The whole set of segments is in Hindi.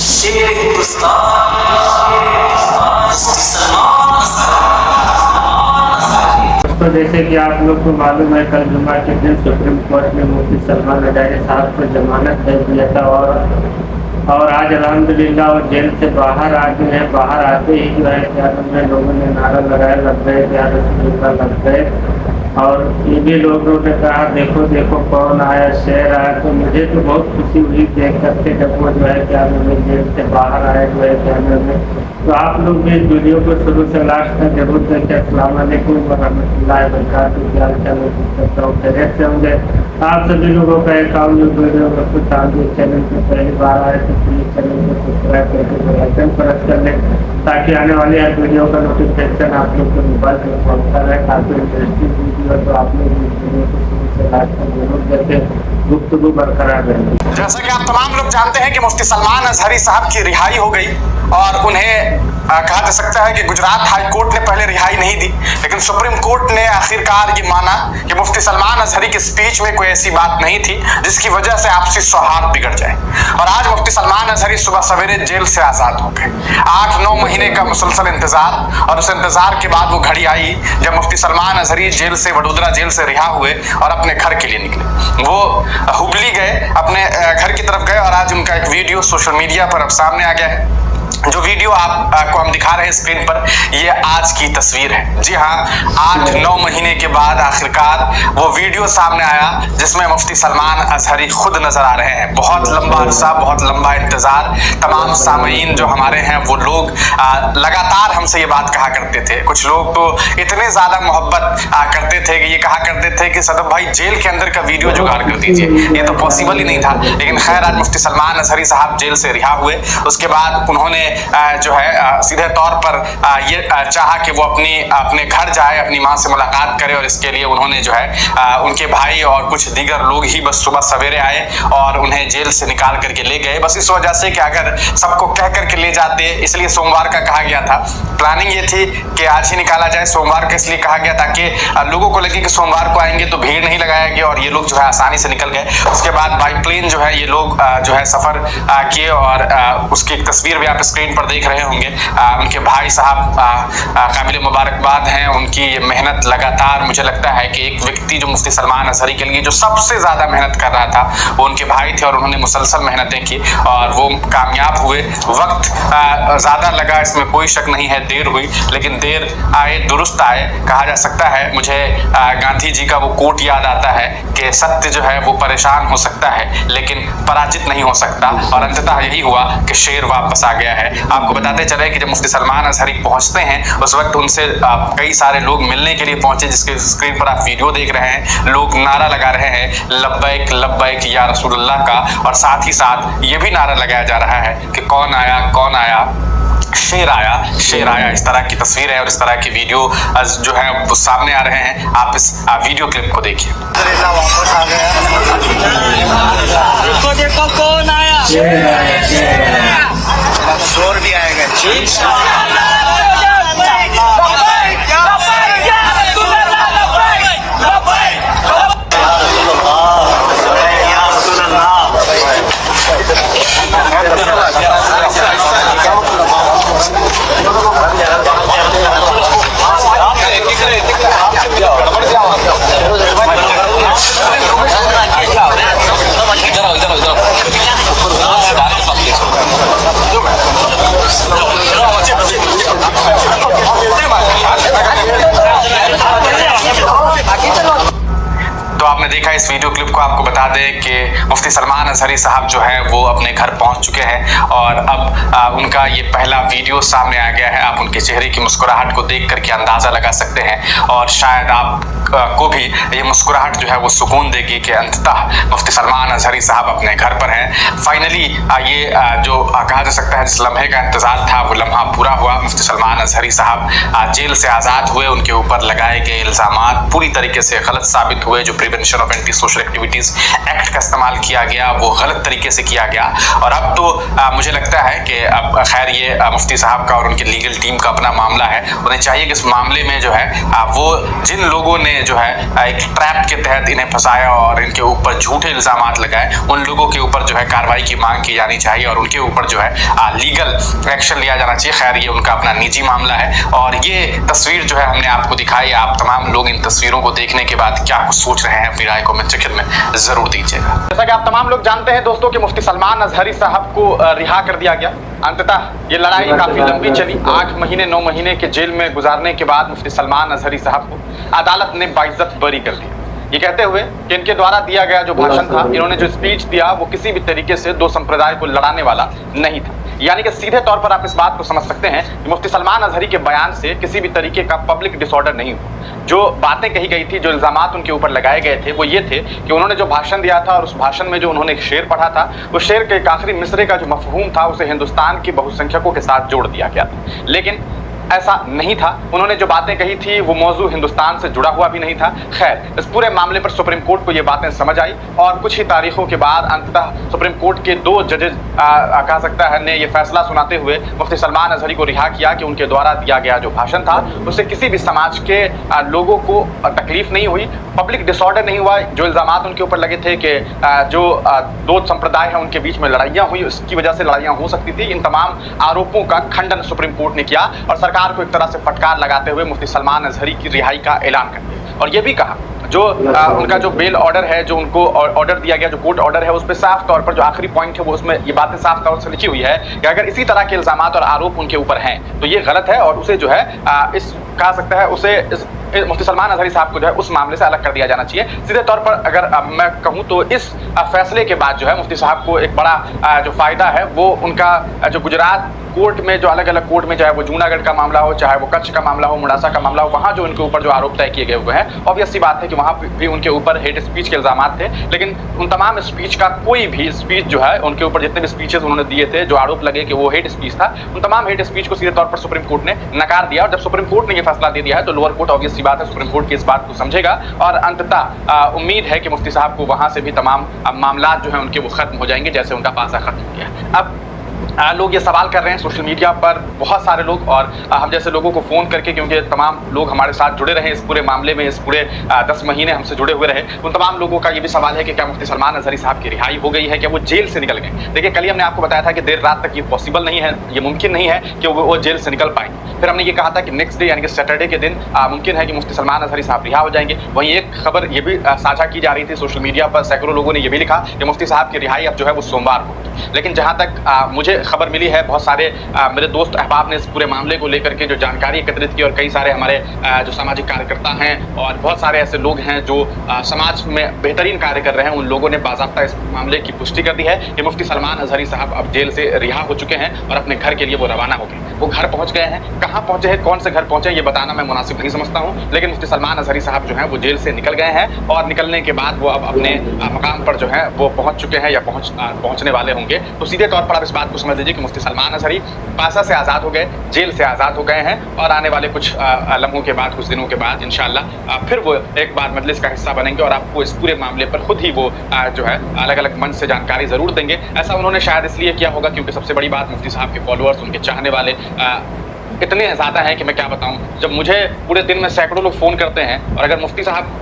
शेर हिंदुस्तान मुफ्ती सलमान अज़हरी। तो जैसे कि आप लोग को मालूम है, कल जुम्मा के दिन सुप्रीम कोर्ट ने मुफ्ती सलमान अज़हरी साहब को जमानत दे दिया था और आज अल्हम्दुलिल्लाह वो जेल से बाहर आ गए हैं। बाहर आते ही जो है क्या में लोगों ने नारा लगाया, लग गए क्या रसूलुल्लाह लग गए। और ये भी लोगों ने कहा देखो देखो कौन आया, शेर आया। तो मुझे तो बहुत खुशी हुई देख करके जब वो जो है क्या में जेल से बाहर आए जो है क्या में। तो आप लोग भी इस वीडियो को शुरू से लास्ट तक जरूर देखें। अस्सलाम वालेकुम वरहमतुल्लाहि वबरकातुहू। क्या हाल करता हूँ, खैरियत से होंगे। आप सभी लोगों का एक और वीडियो में कुछ आगे चैनल पर पहली बार आए तो प्लीज़ चैनल को सब्सक्राइब करके बेल आइकन प्रेस कर लें ताकि आने वाली हर वीडियो का नोटिफिकेशन आप लोग के मोबाइल पर पहुँचता रहे। काफ़ी इंटरेस्टिंग वीडियो, तो आप लोग इस वीडियो को शुरू से लास्ट तक जरूर देखें, गुफ्तगू बरकरार रहेगी। जैसा कि आप तमाम लोग जानते हैं कि मुफ्ती सलमान अज़हरी साहब की रिहाई हो गई और उन्हें कहा जा सकता है कि गुजरात हाई कोर्ट ने पहले रिहाई नहीं दी, लेकिन सुप्रीम कोर्ट ने आखिरकार ये माना कि मुफ्ती सलमान अज़हरी की स्पीच में कोई ऐसी बात नहीं थी जिसकी वजह से आपसी सौहार्द बिगड़ जाए। और आज मुफ्ती सलमान अज़हरी सुबह सवेरे जेल से आज़ाद हो गए। 8-9 महीने का मुसलसल इंतजार, और उस इंतजार के बाद वो घड़ी आई जब मुफ्ती सलमान अज़हरी जेल से, वडोदरा जेल से रिहा हुए और अपने घर के लिए निकले। वो हुबली गए, अपने घर की तरफ गए और आज उनका एक वीडियो सोशल मीडिया पर अब सामने आ गया है। जो वीडियो आपको हम दिखा रहे हैं स्क्रीन पर, ये आज की तस्वीर है। जी हाँ, 8-9 महीने के बाद आखिरकार वो वीडियो सामने आया जिसमें मुफ्ती सलमान अज़हरी खुद नजर आ रहे हैं। बहुत लंबा अरसा, बहुत लंबा इंतजार। तमाम सामीन जो हमारे हैं वो लोग लगातार हमसे ये बात कहा करते थे। कुछ लोग तो इतने ज्यादा मोहब्बत करते थे कि ये कहा करते थे कि सदब भाई जेल के अंदर का वीडियो जुगाड़ कर दीजिए। ये तो पॉसिबल ही नहीं था, लेकिन खैर आज मुफ्ती सलमान अज़हरी साहब जेल से रिहा हुए। उसके बाद उन्होंने जो है सीधे तौर पर ये चाहा कि वो अपने घर जाए, अपनी माँ से मुलाकात करे, और इसके लिए उन्होंने जो है उनके भाई और कुछ दीगर लोग ही बस सुबह सवेरे आए और उन्हें जेल से निकाल करके ले गए। बस इस वजह से कि अगर सबको कह करके ले जाते, इसलिए सोमवार का कहा गया था। प्लानिंग ये थी कि आज ही निकाला जाए। सोमवार का इसलिए कहा गया ताकि लोगों को लगे कि सोमवार को आएंगे तो भीड़ नहीं लगाएंगे, और ये लोग जो है आसानी से निकल गए। उसके बाद बाई प्लेन जो है ये लोग जो है सफर किए, और उसकी एक तस्वीर भी आप स्क्रीन पर देख रहे होंगे। उनके भाई साहब काबिल मुबारकबाद हैं। उनकी ये मेहनत लगातार, मुझे लगता है कि एक व्यक्ति जो मुफ्ती सलमान अज़हरी के लिए जो सबसे ज्यादा मेहनत कर रहा था वो उनके भाई थे, और उन्होंने मुसलसल मेहनतें की और वो कामयाब हुए। वक्त ज्यादा लगा, इसमें कोई शक नहीं है, देर हुई, लेकिन देर आए दुरुस्त आए, कहा जा सकता है। मुझे गांधी जी का वो कोट याद आता है कि सत्य जो है वो परेशान हो सकता है लेकिन पराजित नहीं हो सकता, और अंततः यही हुआ कि शेर वापस आ गया है। आपको बताते चले कि जब मुफ्ती सलमान अज़हरी पहुंचते हैं उस वक्त उनसे कई सारे लोग मिलने के लिए पहुंचे, जिसके स्क्रीन पर आप वीडियो देख रहे हैं। लोग नारा लगा रहे हैं लब्बैक लब्बैक या रसूलुल्लाह का, और साथ ही साथ ये भी नारा लगाया जा रहा है कि कौन आया कौन आया, शेर आया शेर आया। इस तरह की तस्वीर है और इस तरह की वीडियो जो है वो सामने आ रहे हैं। आप इस वीडियो क्लिप को देखिए। वापस आ गया, देखो कौन आया, शोर भी आएगा। तो आपने देखा इस वीडियो क्लिप को। आपको बता दें कि मुफ्ती सलमान अज़हरी साहब जो है वो अपने घर पहुंच चुके हैं, और अब उनका ये पहला वीडियो सामने आ गया है। आप उनके चेहरे की मुस्कुराहट को देख करके अंदाज़ा लगा सकते हैं, और शायद आप को भी ये मुस्कुराहट जो है वो सुकून देगी कि अंततः मुफ्ती सलमान अज़हरी साहब अपने घर पर हैं। फाइनली ये जो कहा जा सकता है जिस लम्हे का इंतजार था वो लम्हा पूरा हुआ। मुफ्ती सलमान अज़हरी साहब जेल से आज़ाद हुए। उनके ऊपर लगाए गए इल्ज़ामात पूरी तरीके से गलत साबित हुए। जो prevention of anti social activities act का इस्तेमाल किया गया वो गलत तरीके से किया गया। और अब तो मुझे लगता है कि अब खैर ये मुफ्ती साहब का और उनकी लीगल टीम का अपना मामला है। उन्हें चाहिए कि इस मामले में जो है वो जिन लोगों ने जो है एक ट्रैप के तहत इन्हें फंसाया और इनके ऊपर झूठे इल्जामात लगाए, उन लोगों के ऊपर जो है कार्रवाई की मांग की जानी चाहिए और उनके ऊपर जो है लीगल एक्शन लिया जाना चाहिए। खैर ये उनका अपना निजी मामला है और ये तस्वीर जो है हमने आपको दिखाई। आप तमाम लोग इन तस्वीरों को देखने के बाद क्या कुछ सोच रहे हैं, अपनी राय कमेंट सेक्शन में जरूर दीजिएगा। जैसा कि आप तमाम लोग जानते हैं दोस्तों कि मुफ्ती सलमान अजहरी साहब को रिहा कर दिया गया। अंततः ये लड़ाई काफी लंबी चली। 8 महीने 9 महीने के जेल में गुजारने के बाद मुफ्ती सलमान अजहरी साहब को अदालत ने बाइज्जत बरी कर दिया, ये कहते हुए कि इनके द्वारा दिया गया जो भाषण था, इन्होंने जो स्पीच दिया वो किसी भी तरीके से दो संप्रदाय को लड़ाने वाला नहीं था। यानी कि सीधे तौर पर आप इस बात को समझ सकते हैं कि मुफ्ती सलमान अजहरी के बयान से किसी भी तरीके का पब्लिक डिसऑर्डर नहीं हुआ। जो बातें कही गई थी, जो इल्जामात उनके ऊपर लगाए गए थे, वो ये थे कि उन्होंने जो भाषण दिया था और उस भाषण में जो उन्होंने एक शेर पढ़ा था, उस शेर के एक आखिरी मिसरे का जो मफहूम था उसे हिंदुस्तान के बहुसंख्यकों के साथ जोड़ दिया गया था। लेकिन ऐसा नहीं था। उन्होंने जो बातें कही थी वो मौजू हिंदुस्तान से जुड़ा हुआ भी नहीं था। खैर इस पूरे मामले पर सुप्रीम कोर्ट को ये बातें समझ आई और कुछ ही तारीखों के बाद अंततः सुप्रीम कोर्ट के 2 जजेज कहा सकता है ने ये फैसला सुनाते हुए मुफ्ती सलमान अजहरी को रिहा किया कि उनके द्वारा दिया गया जो भाषण था उससे किसी भी समाज के लोगों को तकलीफ नहीं हुई, पब्लिक डिसऑर्डर नहीं हुआ। जो इल्जामात उनके ऊपर लगे थे कि जो 2 संप्रदाय हैं उनके बीच में लड़ाइयाँ हुई, उसकी वजह से लड़ाइयाँ हो सकती थी, इन तमाम आरोपों का खंडन सुप्रीम कोर्ट ने किया और सरकार को एक तरह से फटकार लगाते हुए मुफ्ती सलमान अजहरी की रिहाई का ऐलान कर दिया। और ये भी कहा जो उनका जो बेल ऑर्डर है, जो उनको ऑर्डर दिया गया, जो कोर्ट ऑर्डर है, उस पर साफ तौर पर जो आखिरी पॉइंट है वो उसमें ये बातें साफ तौर से लिखी हुई है कि अगर इसी तरह के इल्जामात और आरोप उनके ऊपर हैं तो ये गलत है और उसे जो है इस कहा सकता है उसे मुफ्ती सलमान अजहरी साहब को जो है उस मामले से अलग कर दिया जाना चाहिए। सीधे तौर पर अगर मैं कहूँ तो इस फैसले के बाद जो है मुफ्ती साहब को एक बड़ा जो फायदा है वो उनका जो गुजरात कोर्ट में जो अलग अलग कोर्ट में, चाहे वो जूनागढ़ का मामला हो, चाहे वो कच्छ का मामला हो, मुड़ासा का मामला हो, वहाँ जो उनके ऊपर जो आरोप तय किए गए हुए हैं, ऑब्वियस सी बात है कि वहाँ भी उनके ऊपर हेट स्पीच के इल्जामात थे। लेकिन उन तमाम स्पीच का कोई भी स्पीच जो है उनके ऊपर जितने भी स्पीचेस उन्होंने दिए थे जो आरोप लगे कि वो हेट स्पीच था, उन तमाम हेट स्पीच को सीधे तौर पर सुप्रीम कोर्ट ने नकार दिया। और जब सुप्रीम कोर्ट ने ये फैसला दे दिया है तो लोअर कोर्ट ऑब्वियस सी बात है सुप्रीम कोर्ट की इस बात को समझेगा और अंततः उम्मीद है कि मुफ्ती साहब को वहाँ से भी तमाम मामला जो है उनके वो खत्म हो जाएंगे जैसे उनका पासा खत्म हो गया। अब लोग ये सवाल कर रहे हैं सोशल मीडिया पर बहुत सारे लोग और हम जैसे लोगों को फ़ोन करके, क्योंकि तमाम लोग हमारे साथ जुड़े रहे इस पूरे मामले में, इस पूरे 10 महीने हमसे जुड़े हुए रहे, उन तमाम लोगों का ये भी सवाल है कि क्या मुफ्ती सलमान अजहरी साहब की रिहाई हो गई है, क्या वो जेल से निकल गए। देखिए कल ही हमने आपको बताया था कि देर रात तक ये पॉसिबल नहीं है, ये मुमकिन नहीं है कि वो जेल से निकल पाएंगे। फिर हमने ये कहा था कि नेक्स्ट डे यानी कि सैटरडे के दिन मुमकिन है कि मुफ्ती सलमान अजहरी साहब रिहा हो जाएंगे। वहीं एक खबर ये भी साझा की जा रही थी सोशल मीडिया पर, सैकड़ों लोगों ने ये भी लिखा कि मुफ्ती साहब की रिहाई अब जो है वो सोमवार को। लेकिन जहाँ तक मुझे खबर मिली है, बहुत सारे मेरे दोस्त अहबाब ने इस पूरे मामले को लेकर के जो जानकारी एकत्रित की और कई सारे हमारे जो सामाजिक कार्यकर्ता हैं और बहुत सारे ऐसे लोग हैं जो समाज में बेहतरीन कार्य कर रहे हैं, उन लोगों ने बाज़ाब्ता इस मामले की पुष्टि कर दी है कि मुफ्ती सलमान अजहरी साहब अब जेल से रिहा हो चुके हैं और अपने घर के लिए वो रवाना हो गए। वो घर पहुंच गए हैं, कहाँ पहुंचे हैं, कौन से घर पहुंचे ये बताना मैं मुनासिब नहीं समझता हूँ, लेकिन मुफ्ती सलमान अजहरी साहब जो हैं वो जेल से निकल गए हैं और निकलने के बाद वो अब अपने मकाम पर जो है वो पहुँच चुके हैं या पहुँचने वाले होंगे। तो सीधे तौर पर आप इस बात को समझ लीजिए कि मुफ्ती सलमान अजहरी पासा से आज़ाद हो गए, जेल से आज़ाद हो गए हैं और आने वाले कुछ लम्हों के बाद, कुछ दिनों के बाद इंशाअल्लाह फिर वो एक बार मजलिस का हिस्सा बनेंगे और आपको इस पूरे मामले पर खुद ही वो जो है अलग अलग मंच से जानकारी ज़रूर देंगे। ऐसा उन्होंने शायद इसलिए किया होगा क्योंकि सबसे बड़ी बात मुफ्ती साहब के फॉलोअर्स, उनके चाहने वाले इतने ज़्यादा हैं कि मैं क्या बताऊँ। जब मुझे पूरे दिन में सैकड़ों लोग फ़ोन करते हैं और अगर मुफ्ती साहब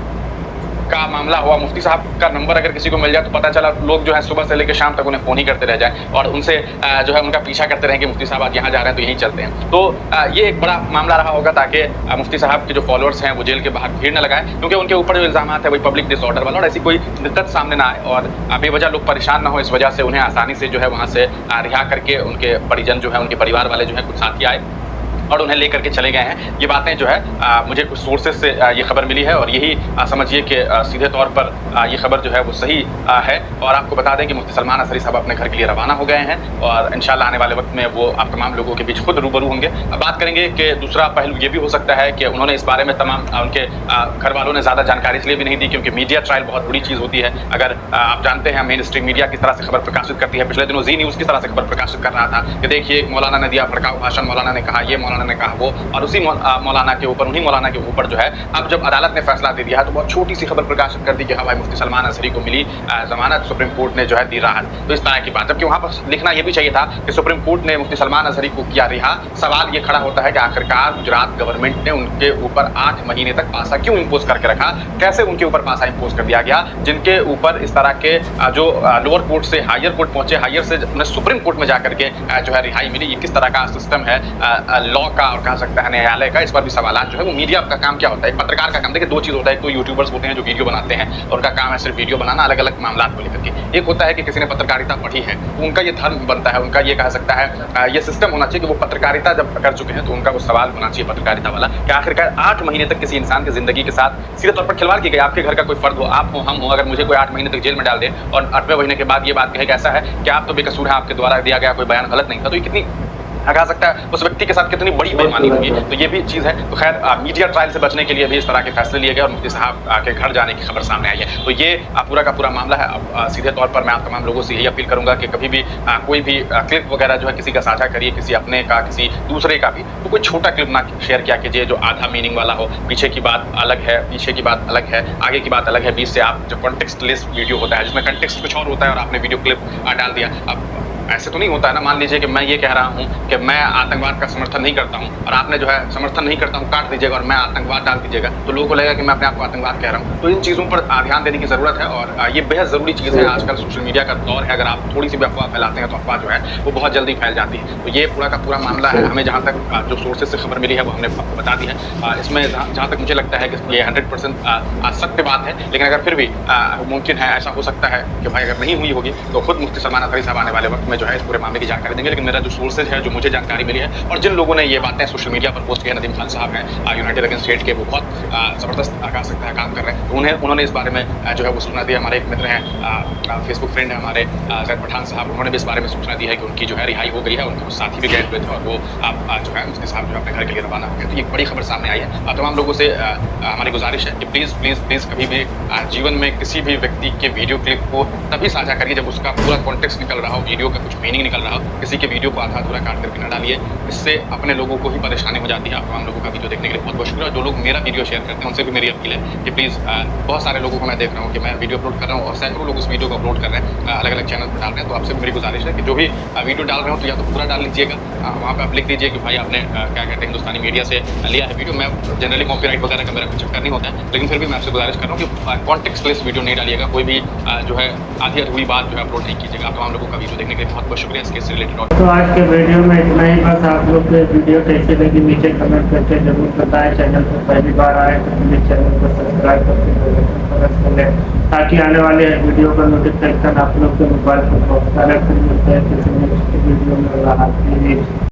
का मामला हुआ, मुफ्ती साहब का नंबर अगर किसी को मिल जाए तो पता चला लोग जो है सुबह से लेकर शाम तक उन्हें फ़ोन ही करते रह जाएं और उनसे जो है उनका पीछा करते रहें कि मुफ्ती साहब आज यहाँ जा रहे हैं तो यहीं चलते हैं। तो ये एक बड़ा मामला रहा होगा ताकि मुफ्ती साहब के जो फॉलोअर्स हैं वो जेल के बाहर भीड़ न लगाएं, क्योंकि उनके ऊपर जो इल्ज़ामात है वही पब्लिक डिसऑर्डर वाला और ऐसी कोई दिक्कत सामने ना आए और बेवजह लोग परेशान ना हो। इस वजह से उन्हें आसानी से जो है वहाँ से रिहा करके उनके परिजन जो है, उनके परिवार वाले जो है कुछ साथी आए और उन्हें लेकर के चले गए हैं। ये बातें जो है मुझे कुछ सोर्सेज से ये खबर मिली है और यही समझिए कि सीधे तौर पर ये खबर जो है वो सही है। और आपको बता दें कि मुफ्ती सलमान अजहरी साहब अपने घर के लिए रवाना हो गए हैं और इंशाल्लाह आने वाले वक्त में वो आप तमाम लोगों के बीच खुद रूबरू होंगे। अब बात करेंगे कि दूसरा पहलू ये भी हो सकता है कि उन्होंने इस बारे में तमाम उनके घर वालों ने ज़्यादा जानकारी इसलिए भी नहीं दी क्योंकि मीडिया ट्रायल बहुत बड़ी चीज़ होती है। अगर आप जानते हैं मेन स्ट्रीम मीडिया किस तरह से खबर प्रकाशित करती है, पिछले दिनों जी न्यूज़ किस तरह से खबर प्रकाशित कर रहा था कि देखिए मौलाना ने दिया भड़काऊ भाषण, मौलाना ने कहा ये, मौलाना मौलाना ने कहा वो, और उसी मौलाना के ऊपर, उन्हीं मौलाना के ऊपर जो है अब जब अदालत ने फैसला दे दिया है तो बहुत छोटी सी खबर प्रकाशित कर दी कि हाँ भाई मुफ्ती सलमान अजहरी को मिली जमानत, सुप्रीम कोर्ट ने जो है दी राहत। तो इस तरह की बात, जबकि वहाँ पर लिखना ये भी चाहिए था कि सुप्रीम कोर्ट ने मुफ्ती सलमान अजहरी को किया रिहा। सवाल ये खड़ा होता है कि आखिरकार गुजरात गवर्नमेंट ने उनके ऊपर 8 महीने तक पासा क्यों इम्पोज करके रखा, कैसे उनके ऊपर पासा इम्पोज कर दिया गया, जिनके ऊपर इस तरह के जो लोअर कोर्ट से हायर कोर्ट पहुंचे, हायर से सुप्रीम कोर्ट में जाकर के जो है रिहाई मिली। ये किस तरह का सिस्टम है लॉ का और कह सकता है न्यायालय का, इस पर भी सवाल जो है वो मीडिया का काम क्या होता है, पत्रकार का काम। देखिए दो चीज़ होता है, एक तो यूट्यूबर्स होते हैं जो वीडियो बनाते हैं और उनका काम है सिर्फ वीडियो बनाना अलग अलग मामला को लेकर के। एक होता है कि किसी ने पत्रकारिता पढ़ी है तो उनका ये धर्म बनता है, उनका ये कह सकता है ये सिस्टम होना चाहिए कि वो पत्रकारिता जब कर चुके हैं तो उनका वो सवाल होना चाहिए पत्रकारिता वाला कि आखिरकार 8 महीने तक किसी इंसान की जिंदगी के साथ सीधे तौर पर खिलवाड़ की गई। आपके घर का कोई फर्द हो, आप हो, हम हो, अगर मुझे कोई 8 महीने तक जेल में डाल दे और 8वें महीने के बाद ये बात कहे कि ऐसा है कि आप तो बेकसूर है, आपके द्वारा दिया गया कोई बयान गलत नहीं था, तो ये कितनी कहा सकता है उस व्यक्ति के साथ कितनी बड़ी बेईमानी होगी। तो ये भी चीज़ है। तो खैर मीडिया ट्रायल से बचने के लिए भी इस तरह के फैसले लिए गए और मुफ्ती साहब के घर जाने की खबर सामने आई है। तो ये पूरा का पूरा मामला है। अब सीधे तौर पर मैं आप तमाम लोगों से यही अपील करूंगा कि कभी भी कोई भी क्लिप वगैरह जो है किसी का साझा करिए, किसी अपने का, किसी दूसरे का भी, तो कोई छोटा क्लिप ना शेयर किया कीजिए जो आधा मीनिंग वाला हो, पीछे की बात अलग है, पीछे की बात अलग है, आगे की बात अलग है, बीच से आप जो कॉन्टेक्स्टलेस वीडियो होता है जिसमें कंटेक्स्ट कुछ और होता है और आपने वीडियो क्लिप डाल दिया। अब ऐसे तो नहीं होता है ना, मान लीजिए कि मैं ये कह रहा हूँ कि मैं आतंकवाद का समर्थन नहीं करता हूँ और आपने जो है समर्थन नहीं करता हूँ काट दीजिएगा और मैं आतंकवाद डाल दीजिएगा, तो लोगों को लगेगा कि मैं अपने आप को आतंकवाद कह रहा हूँ। तो इन चीज़ों पर ध्यान देने की ज़रूरत है और ये बेहद ज़रूरी चीज़ है। आजकल सोशल मीडिया का दौर है, अगर आप थोड़ी सी भी अफवाह फैलाते हैं तो अफवाह जो है वो बहुत जल्दी फैल जाती है। तो ये पूरा का पूरा मामला है। हमें जहाँ तक जो सोर्सेज से खबर मिली है वो हमने बता दी है। इसमें जहाँ तक मुझे लगता है कि ये 100% सत्य बात है, लेकिन अगर फिर भी मुमकिन है, ऐसा हो सकता है कि भाई अगर नहीं हुई होगी तो खुद मुफ्ती सलमान अजहरी साहब आने वाले वक्त में जो है इस पूरे मामले की जानकारी देंगे। लेकिन मेरा जो सोर्सेज है, जो मुझे जानकारी मिली है और जिन लोगों ने ये बातें सोशल मीडिया पर पोस्ट की है, नदीम खान साहब हैं यूनाइटेड अगेंस्ट हेट के, वो बहुत ज़बरदस्त कह सकता है काम कर रहे हैं। तो उन्होंने इस बारे में जो है वो सूचना दी। हमारे एक मित्र हैं, फेसबुक फ्रेंड है हमारे जैद पठान साहब, उन्होंने भी इस बारे में सूचना दी है कि उनकी जो है रिहाई हो गई है। उनके साथी भी गए हुए थे और वो जो है उसके साथ जो अपने घर के लिए रवाना हो गए। तो ये बड़ी खबर सामने आई है। तमाम लोगों से हमारी गुजारिश है कि प्लीज़ प्लीज़ प्लीज़ कभी भी जीवन में किसी भी व्यक्ति के वीडियो क्लिप को तभी साझा करिए जब उसका पूरा कॉन्टेक्स्ट निकल रहा हो, वीडियो का कुछ मीनिंग निकल रहा हो। किसी के वीडियो को आधा अधूरा काट करके न डालिए, इससे अपने लोगों को ही परेशानी हो जाती है। आप तमाम लोगों का वीडियो देखने के लिए बहुत बहुत शुक्रिया। जो लोग मेरा वीडियो शेयर करते हैं उनसे भी मेरी अपील है कि प्लीज़, बहुत सारे लोगों को मैं देख रहा हूँ कि मैं वीडियो अपलोड कर रहा हूँ और सैकड़ों लोग उस वीडियो को अपलोड कर रहे हैं, अलग अलग चैनल पर डाल रहे हैं। तो आपसे मेरी गुजारिश है कि जो भी वीडियो डाल रहे हो तो या तो पूरा डाल लीजिएगा, वहाँ पर आप लिख दीजिए कि भाई आपने क्या कहते हैं हिंदुस्तानी मीडिया से लिया है वीडियो। मैं जनरली कॉपीराइट वगैरह का मेरा कुछ चक्कर नहीं होता है, लेकिन फिर भी मैं आपसे गुजारिश कर रहा हूँ कि कॉन्टेक्स्टलेस वीडियो नहीं डालिएगा, कोई भी जो है आधी अधूरी बात जो है अपलोड नहीं कीजिएगा। आप तमाम लोगों का वीडियो देखने के लिए बहुत बहुत शुक्रिया। इसके रिलेटेड तो आज के वीडियो में इतना ही। बस आप लोग के वीडियो कैसे लगी नीचे कमेंट करके जरूर बताएं। चैनल पर पहली बार आए तो प्लीज़ चैनल को सब्सक्राइब करके ताकि आने वाले वीडियो का नोटिफिकेशन आप लोग के मोबाइल पर पहुँचता रहे। फिर मिलते हैं किसी नेक्स्ट वीडियो में।